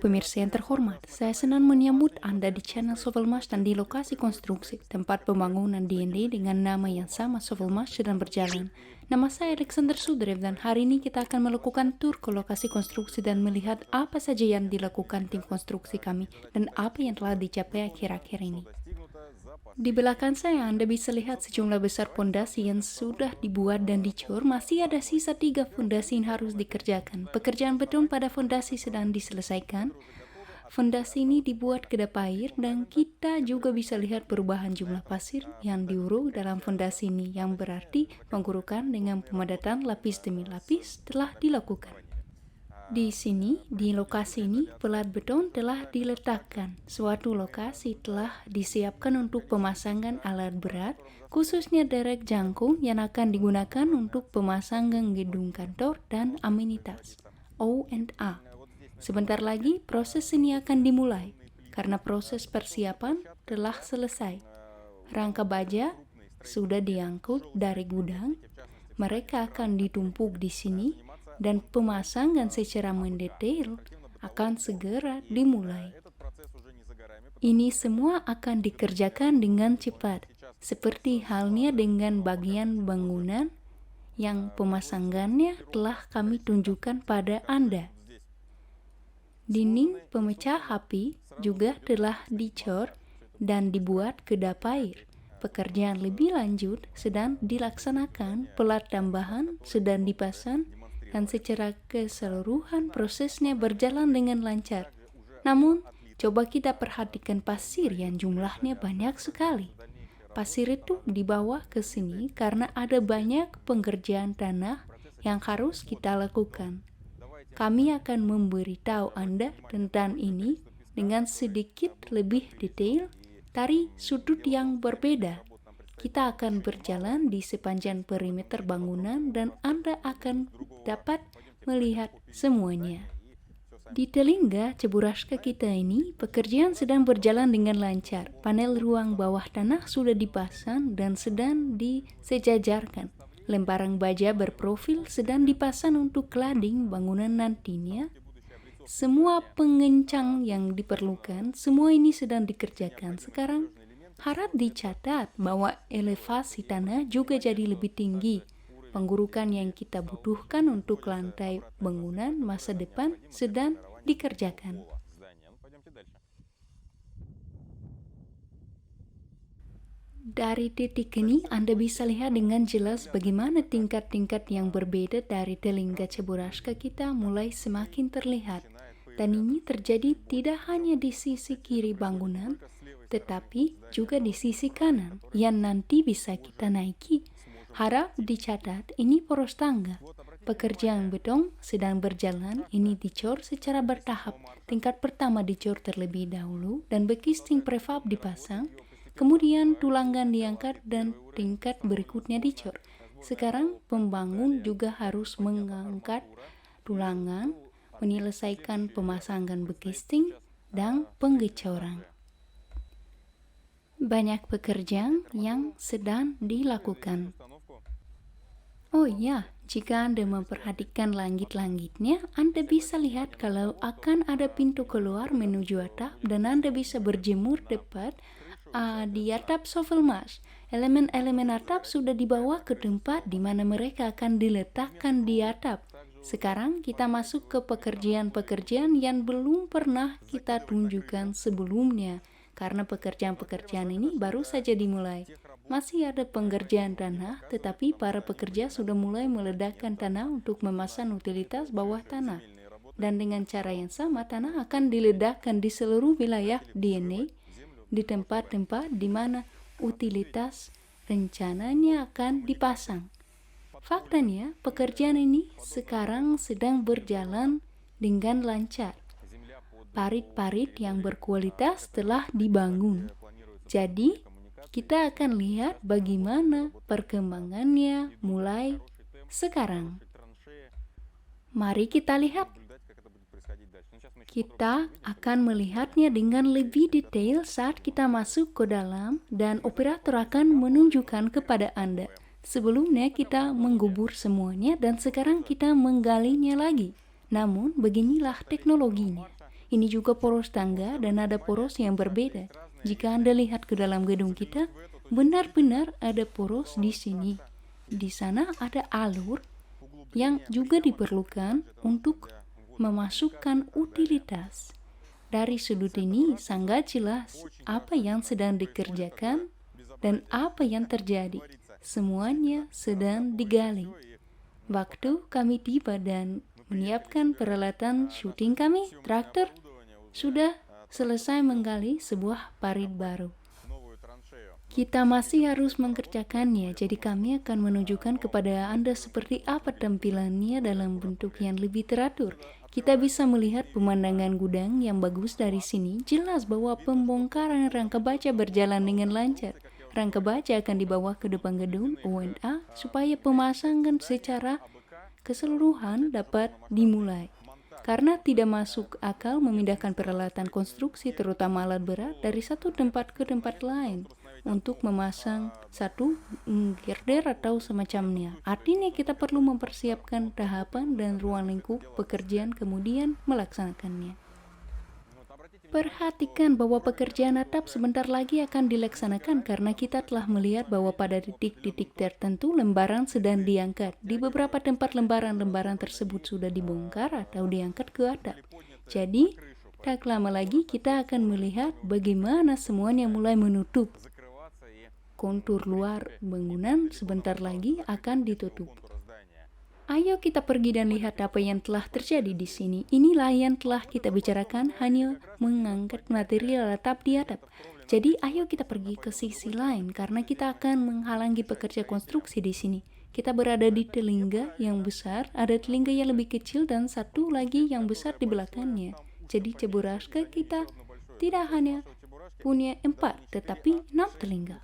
pemirsa yang terhormat, saya senang menyambut Anda di channel Sovelmash dan di lokasi konstruksi, tempat pembangunan D&D dengan nama yang sama. Sovelmash sedang berjalan. Nama saya Alexander Sudrev dan hari ini kita akan melakukan tur ke lokasi konstruksi dan melihat apa saja yang dilakukan tim konstruksi kami dan apa yang telah dicapai akhir-akhir ini. Di belakang saya Anda bisa lihat sejumlah besar fondasi yang sudah dibuat dan dicor. Masih ada sisa 3 fondasi yang harus dikerjakan. Pekerjaan beton pada fondasi sedang diselesaikan. Fondasi ini dibuat kedap air dan kita juga bisa lihat perubahan jumlah pasir yang diuruk dalam fondasi ini, yang berarti pengurukan dengan pemadatan lapis demi lapis telah dilakukan. Di sini, di lokasi ini, pelat beton telah diletakkan. Suatu lokasi telah disiapkan untuk pemasangan alat berat, khususnya derek jangkung yang akan digunakan untuk pemasangan gedung kantor dan amenitas, O&A. Sebentar lagi, proses ini akan dimulai, karena proses persiapan telah selesai. Rangka baja sudah diangkut dari gudang, mereka akan ditumpuk di sini, dan pemasangan secara mendetail akan segera dimulai. Ini semua akan dikerjakan dengan cepat, seperti halnya dengan bagian bangunan yang pemasangannya telah kami tunjukkan pada Anda. Dinding pemecah api juga telah dicor dan dibuat kedap air. Pekerjaan lebih lanjut sedang dilaksanakan, pelat tambahan sedang dipasang, dan secara keseluruhan prosesnya berjalan dengan lancar. Namun, coba kita perhatikan pasir yang jumlahnya banyak sekali. Pasir itu dibawa ke sini karena ada banyak pengerjaan tanah yang harus kita lakukan. Kami akan memberitahu Anda tentang ini dengan sedikit lebih detail dari sudut yang berbeda. Kita akan berjalan di sepanjang perimeter bangunan dan Anda akan dapat melihat semuanya. Di Telingga Cheburashka kita ini, pekerjaan sedang berjalan dengan lancar. Panel ruang bawah tanah sudah dipasang dan sedang disejajarkan. Lembaran baja berprofil sedang dipasang untuk cladding bangunan nantinya. Semua pengencang yang diperlukan, semua ini sedang dikerjakan sekarang. Harap dicatat bahwa elevasi tanah juga jadi lebih tinggi. Penggurukan yang kita butuhkan untuk lantai bangunan masa depan sedang dikerjakan. Dari titik ini, Anda bisa lihat dengan jelas bagaimana tingkat-tingkat yang berbeda dari Telingga Cheburashka kita mulai semakin terlihat. Dan ini terjadi tidak hanya di sisi kiri bangunan, tetapi juga di sisi kanan yang nanti bisa kita naiki. Harap dicatat, ini poros tangga. Pekerjaan beton sedang berjalan, ini dicor secara bertahap. Tingkat pertama dicor terlebih dahulu dan bekisting prefab dipasang, kemudian tulangan diangkat dan tingkat berikutnya dicor. Sekarang pembangun juga harus mengangkat tulangan, menyelesaikan pemasangan bekisting dan penggecoran. Banyak pekerjaan yang sedang dilakukan. Oh ya, jika Anda memperhatikan langit-langitnya, Anda bisa lihat kalau akan ada pintu keluar menuju atap dan Anda bisa berjemur tepat di atap Sovelmash. Elemen-elemen atap sudah dibawa ke tempat di mana mereka akan diletakkan di atap. Sekarang kita masuk ke pekerjaan-pekerjaan yang belum pernah kita tunjukkan sebelumnya. Karena pekerjaan-pekerjaan ini baru saja dimulai. Masih ada pengerjaan tanah, tetapi para pekerja sudah mulai meledakkan tanah untuk memasang utilitas bawah tanah. Dan dengan cara yang sama, tanah akan diledakkan di seluruh wilayah DNA, di tempat-tempat di mana utilitas rencananya akan dipasang. Faktanya, pekerjaan ini sekarang sedang berjalan dengan lancar. Parit-parit yang berkualitas telah dibangun. Jadi, kita akan lihat bagaimana perkembangannya mulai sekarang. Mari kita lihat. Kita akan melihatnya dengan lebih detail saat kita masuk ke dalam dan operator akan menunjukkan kepada Anda. Sebelumnya kita menggubur semuanya dan sekarang kita menggalinya lagi. Namun beginilah teknologinya. Ini juga poros tangga dan ada poros yang berbeda. Jika Anda lihat ke dalam gedung kita, benar-benar ada poros di sini. Di sana ada alur yang juga diperlukan untuk memasukkan utilitas. Dari sudut ini sangat jelas apa yang sedang dikerjakan dan apa yang terjadi. Semuanya sedang digali. Waktu kami tiba dan menyiapkan peralatan syuting kami, traktor sudah selesai menggali sebuah parit baru. Kita masih harus mengerjakannya, jadi kami akan menunjukkan kepada Anda seperti apa tampilannya dalam bentuk yang lebih teratur. Kita bisa melihat pemandangan gudang yang bagus dari sini. Jelas bahwa pembongkaran rangka baja berjalan dengan lancar. Rangka baja akan dibawa ke depan gedung ONA supaya pemasangan secara keseluruhan dapat dimulai. Karena tidak masuk akal memindahkan peralatan konstruksi terutama alat berat dari satu tempat ke tempat lain untuk memasang satu girder atau semacamnya. Artinya kita perlu mempersiapkan tahapan dan ruang lingkup pekerjaan kemudian melaksanakannya. Perhatikan bahwa pekerjaan atap sebentar lagi akan dilaksanakan karena kita telah melihat bahwa pada titik-titik tertentu lembaran sedang diangkat. Di beberapa tempat lembaran-lembaran tersebut sudah dibongkar atau diangkat ke atap. Jadi, tak lama lagi kita akan melihat bagaimana semuanya mulai menutup. Kontur luar bangunan sebentar lagi akan ditutup. Ayo kita pergi dan lihat apa yang telah terjadi di sini. Inilah yang telah kita bicarakan, hanya mengangkat material atap di atap. Jadi ayo kita pergi ke sisi lain karena kita akan menghalangi pekerja konstruksi di sini. Kita berada di telingga yang besar, ada telingga yang lebih kecil dan satu lagi yang besar di belakangnya. Jadi Cheburaska kita tidak hanya punya 4, tetapi 6 telingga.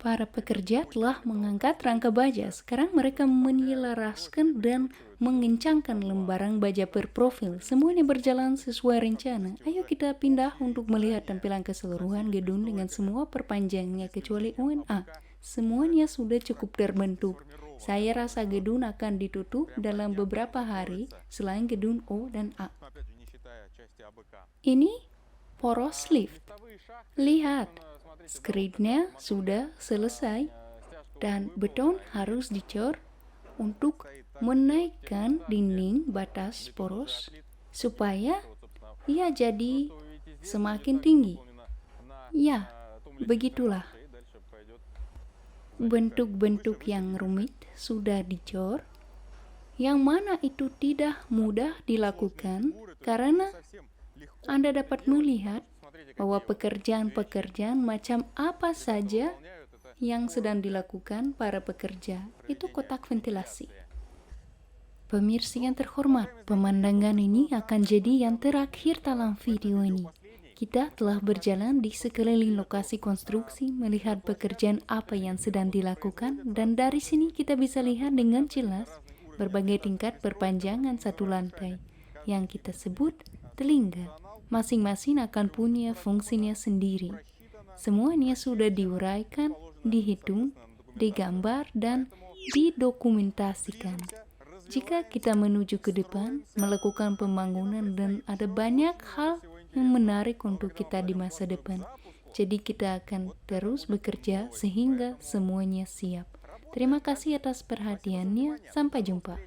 Para pekerja telah mengangkat rangka baja. Sekarang mereka menyelaraskan dan mengencangkan lembaran baja berprofil. Semuanya berjalan sesuai rencana. Ayo kita pindah untuk melihat tampilan keseluruhan gedung dengan semua perpanjangnya kecuali ONA. Semuanya sudah cukup terbentuk. Saya rasa gedung akan ditutup dalam beberapa hari selain gedung O dan A. Ini poros lift. Lihat. Skridnya sudah selesai dan beton harus dicor untuk menaikkan dinding batas poros supaya ia jadi semakin tinggi. Ya, begitulah. Bentuk-bentuk yang rumit sudah dicor, yang mana itu tidak mudah dilakukan karena Anda dapat melihat bahwa pekerjaan-pekerjaan macam apa saja yang sedang dilakukan para pekerja itu kotak ventilasi. Pemirsa yang terhormat, pemandangan ini akan jadi yang terakhir dalam video ini. Kita telah berjalan di sekeliling lokasi konstruksi melihat pekerjaan apa yang sedang dilakukan dan dari sini kita bisa lihat dengan jelas berbagai tingkat perpanjangan satu lantai yang kita sebut telingga. Masing-masing akan punya fungsinya sendiri. Semuanya sudah diuraikan, dihitung, digambar, dan didokumentasikan. Jika kita menuju ke depan, melakukan pembangunan dan ada banyak hal yang menarik untuk kita di masa depan. Jadi kita akan terus bekerja sehingga semuanya siap. Terima kasih atas perhatiannya. Sampai jumpa.